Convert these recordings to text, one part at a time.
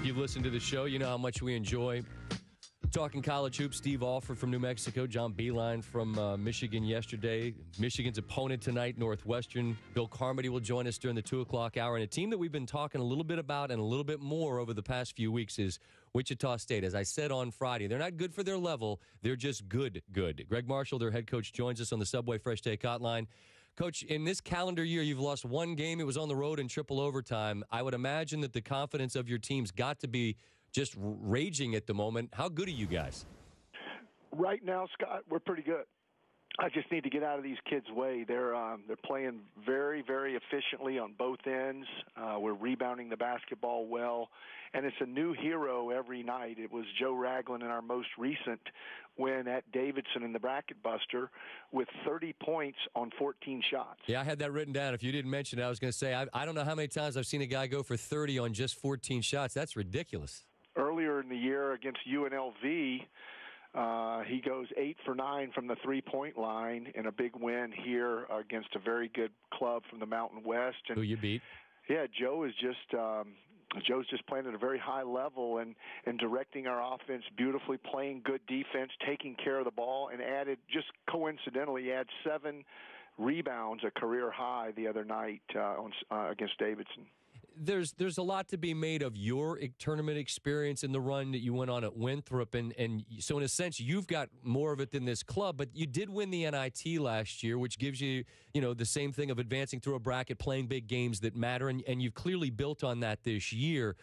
you've listened to the show, you know how much we enjoy talking college hoops. Steve Alford from New Mexico, John Beilein from Michigan yesterday. Michigan's opponent tonight, Northwestern. Bill Carmody will join us during the 2 o'clock hour. And a team that we've been talking a little bit about and a little bit more over the past few weeks is Wichita State. As I said on Friday, they're not good for their level. They're just good. Gregg Marshall, their head coach, joins us on the Subway Fresh Take Hotline. Coach, in this calendar year, you've lost one game. It was on the road in triple overtime. I would imagine that the confidence of your team's got to be just raging at the moment. How good are you guys? Right now, Scott, we're pretty good. I just need to get out of these kids' way. They're playing very, very efficiently on both ends. We're rebounding the basketball well, and it's a new hero every night. It was Joe Ragland in our most recent win at Davidson in the Bracket Buster with 30 points on 14 shots. Yeah, I had that written down. If you didn't mention it, I was going to say, I don't know how many times I've seen a guy go for 30 on just 14 shots. That's ridiculous. Earlier in the year against UNLV, he goes 8 for 9 from the three-point line in a big win here against a very good club from the Mountain West. And who you beat? Yeah, Joe's just playing at a very high level and directing our offense beautifully, playing good defense, taking care of the ball, and just coincidentally, had 7 rebounds, a career high the other night against Davidson. There's a lot to be made of your tournament experience in the run that you went on at Winthrop, and so in a sense you've got more of it than this club, but you did win the NIT last year, which gives you the same thing of advancing through a bracket, playing big games that matter, and you've clearly built on that this year.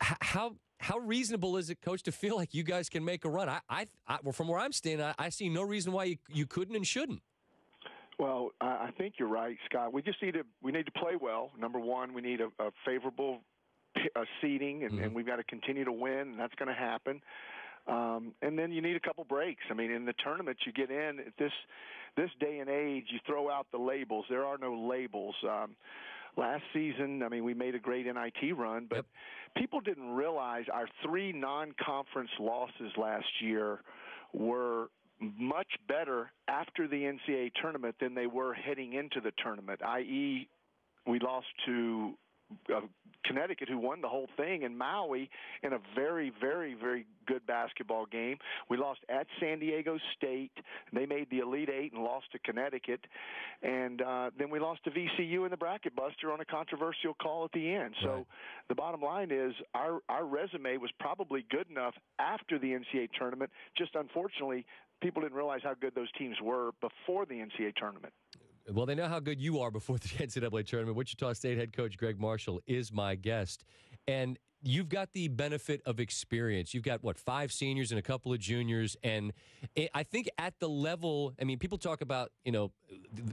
How reasonable is it, Coach, to feel like you guys can make a run? Well, from where I'm standing, I see no reason why you couldn't and shouldn't. Well, I think you're right, Scott. We just need to play well. Number one, we need a favorable seeding, and we've got to continue to win, and that's going to happen. And then you need a couple breaks. I mean, in the tournament you get in at this day and age, you throw out the labels. There are no labels. Last season, I mean, we made a great NIT run, but people didn't realize our 3 non-conference losses last year were much better after the NCAA tournament than they were heading into the tournament, i.e., we lost to Connecticut, who won the whole thing, and Maui in a very, very, very good basketball game. We lost at San Diego State. They made the Elite Eight and lost to Connecticut. And then we lost to VCU in the Bracket Buster on a controversial call at the end. So the bottom line is our resume was probably good enough after the NCAA tournament. Just unfortunately, people didn't realize how good those teams were before the NCAA tournament. Well, they know how good you are before the NCAA tournament. Wichita State head coach Gregg Marshall is my guest. And you've got the benefit of experience. You've got, 5 seniors and a couple of juniors. And I think at the level, I mean, people talk about,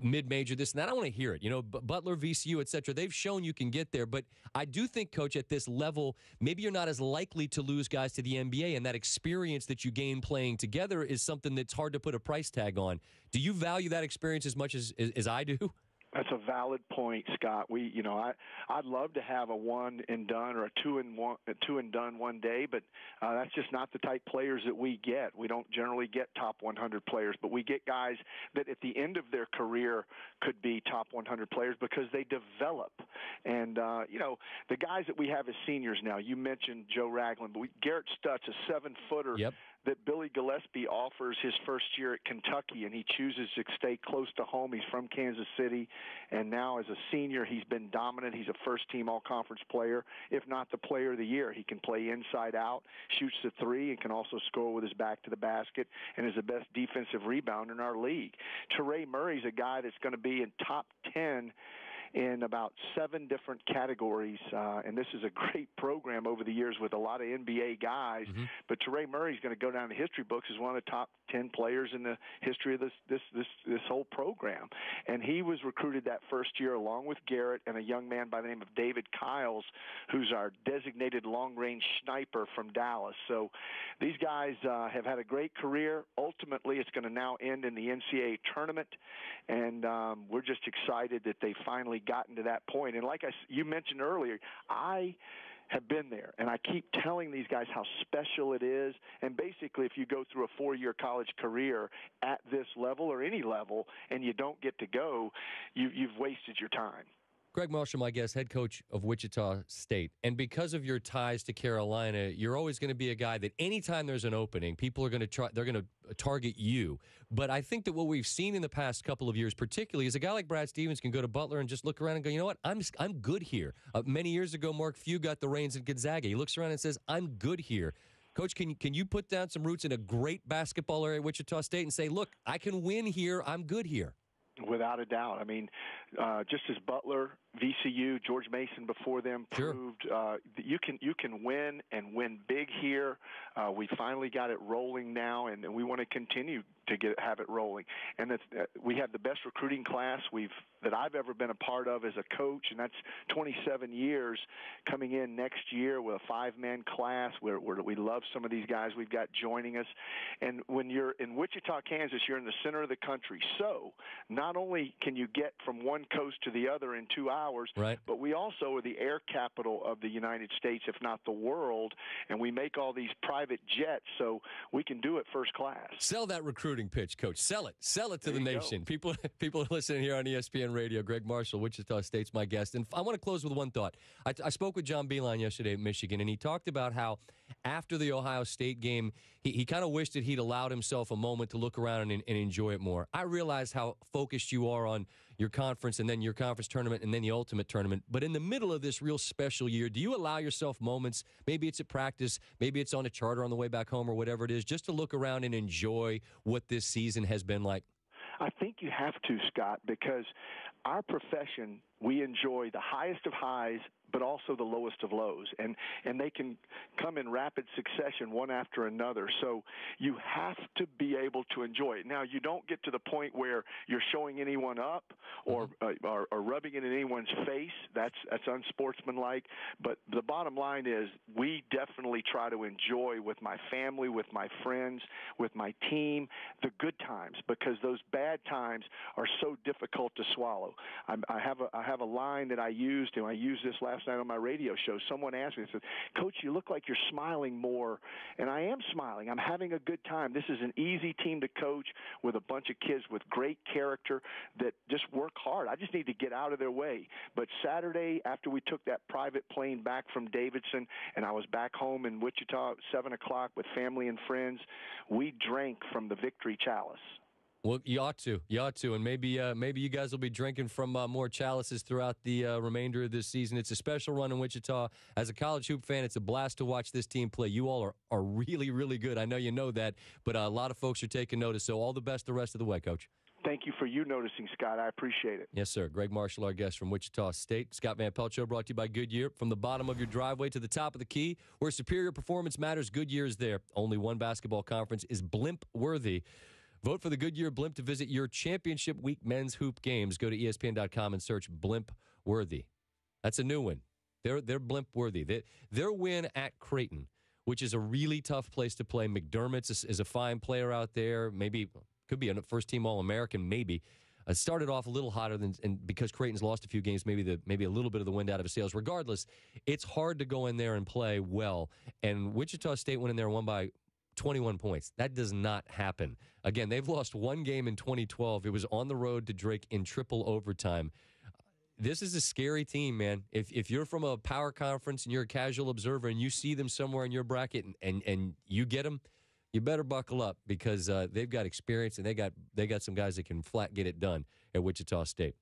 mid-major, this and that. I want to hear it. Butler, VCU, et cetera. They've shown you can get there. But I do think, Coach, at this level, maybe you're not as likely to lose guys to the NBA. And that experience that you gain playing together is something that's hard to put a price tag on. Do you value that experience as much as I do? That's a valid point, Scott. I'd love to have a one and done or a two and done one day, but that's just not the type players that we get. We don't generally get top 100 players, but we get guys that at the end of their career could be top 100 players because they develop. And the guys that we have as seniors now, you mentioned Joe Ragland, but Garrett Stutz, a 7-footer. Yep. That Billy Gillespie offers his first year at Kentucky, and he chooses to stay close to home. He's from Kansas City, and now as a senior, he's been dominant. He's a first-team all-conference player, if not the player of the year. He can play inside out, shoots the three, and can also score with his back to the basket, and is the best defensive rebounder in our league. Teray Murray's a guy that's going to be in top 10 in about 7 different categories, and this is a great program over the years with a lot of NBA guys. Mm-hmm. But Teray Murray's going to go down in the history books as one of the top 10 players in the history of this whole program. And he was recruited that first year along with Garrett and a young man by the name of David Kiles, who's our designated long-range sniper from Dallas. So these guys have had a great career. Ultimately, it's going to now end in the NCAA tournament, and we're just excited that they finally gotten to that point. And like you mentioned earlier, I have been there, and I keep telling these guys how special it is. And basically, if you go through a 4-year college career at this level or any level and you don't get to go, you've wasted your time. Gregg Marshall, my guest, head coach of Wichita State. And because of your ties to Carolina, you're always going to be a guy that anytime there's an opening, people are going to they're going to target you. But I think that what we've seen in the past couple of years, particularly, is a guy like Brad Stevens can go to Butler and just look around and go, you know what, I'm good here. Many years ago, Mark Few got the reins at Gonzaga. He looks around and says, I'm good here. Coach, can you put down some roots in a great basketball area at Wichita State and say, look, I can win here. I'm good here. Without a doubt. I mean, just as Butler, VCU, George Mason before them proved, you can win and win big here. We finally got it rolling now, and we want to continue to have it rolling. And we have the best recruiting class that I've ever been a part of as a coach, and that's 27 years coming in next year with a 5-man class where we love some of these guys we've got joining us. And when you're in Wichita, Kansas, you're in the center of the country. So not only can you get from one coast to the other in 2 hours, right, but we also are the air capital of the United States, if not the world, and we make all these private jets, so we can do it first class. Sell that recruiting pitch, Coach. Sell it to the nation. People are listening here on ESPN Radio. Gregg Marshall, Wichita State's my guest. And I want to close with one thought. I spoke with John Beilein yesterday at Michigan, and he talked about how after the Ohio State game, he kind of wished that he'd allowed himself a moment to look around and enjoy it more. I realize how focused you are on your conference and then your conference tournament and then the ultimate tournament. But in the middle of this real special year, do you allow yourself moments, maybe it's at practice, maybe it's on a charter on the way back home or whatever it is, just to look around and enjoy what this season has been like? I think you have to, Scott, because our profession, we enjoy the highest of highs, but also the lowest of lows. And they can come in rapid succession one after another. So you have to be able to enjoy it. Now, you don't get to the point where you're showing anyone up or rubbing it in anyone's face. That's unsportsmanlike. But the bottom line is we definitely try to enjoy with my family, with my friends, with my team, the good times, because those bad times are so difficult to swallow. I have a line that I used, and I used this last night on my radio show. Someone asked me, said, Coach, you look like you're smiling more. And I am smiling. I'm having a good time. This is an easy team to coach with a bunch of kids with great character that just work hard. I just need to get out of their way. But Saturday, after we took that private plane back from Davidson, and I was back home in Wichita at 7 o'clock with family and friends, we drank from the victory chalice. Well, you ought to, and maybe you guys will be drinking from more chalices throughout the remainder of this season. It's a special run in Wichita. As a college hoop fan, it's a blast to watch this team play. You all are really, really good. I know you know that, but a lot of folks are taking notice, so all the best the rest of the way, Coach. Thank you for you noticing, Scott. I appreciate it. Yes, sir. Gregg Marshall, our guest from Wichita State. Scott Van Pelt Show brought to you by Goodyear. From the bottom of your driveway to the top of the key, where superior performance matters, Goodyear is there. Only one basketball conference is blimp-worthy. Vote for the Goodyear Blimp to visit your championship week men's hoop games. Go to ESPN.com and search Blimp Worthy. That's a new one. They're Blimp Worthy. Their win at Creighton, which is a really tough place to play. McDermott's is a fine player out there. Maybe could be a first-team All-American. Maybe started off a little hotter and because Creighton's lost a few games, maybe a little bit of the wind out of his sails. Regardless, it's hard to go in there and play well. And Wichita State went in there and won by 21 points. That does not happen. Again, they've lost one game in 2012. It was on the road to Drake in triple overtime. This is a scary team, man. If you're from a power conference and you're a casual observer and you see them somewhere in your bracket and you get them, you better buckle up because they've got experience and they got some guys that can flat get it done at Wichita State.